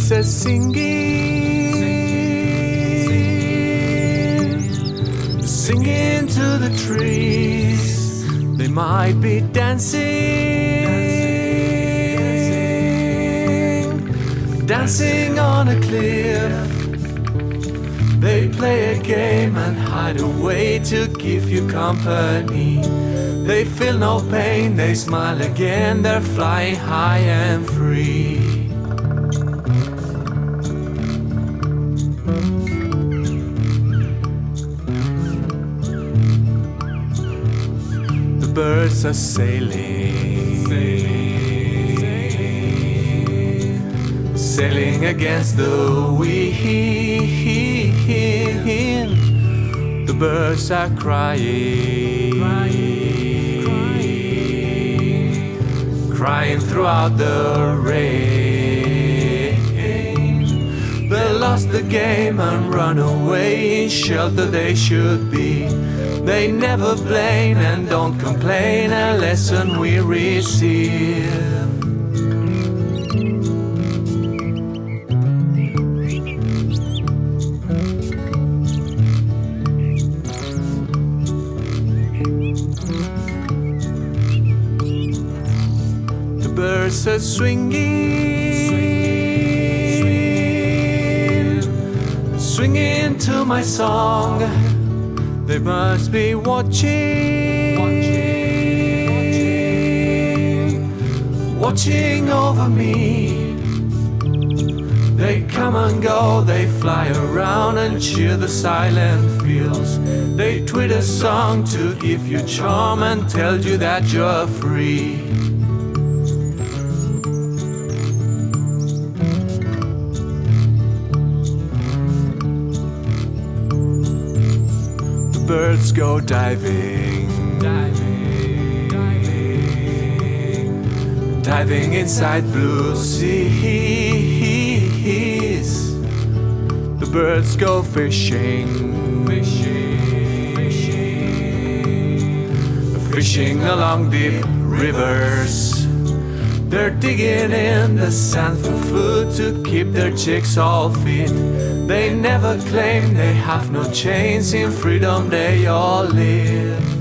birds are singing to the trees. They might be dancing on a cliff. They play a game and hide away to give you company. They feel no pain, they smile again, they're flying high and free. The birds are sailing against the wind. The birds are crying throughout the rain. They lost the game and run away in shelter they should be. They never blame and don't complain, a lesson we receive. The birds are swinging to my song. They must be watching over me. They come and go, they fly around and cheer the silent fields. They tweet a song to give you charm and tell you that you're free. Birds go diving inside blue seas. The birds go fishing along deep rivers. They're digging in the sand for food to keep their chicks all fit. They never claim they have no chains, in freedom they all live.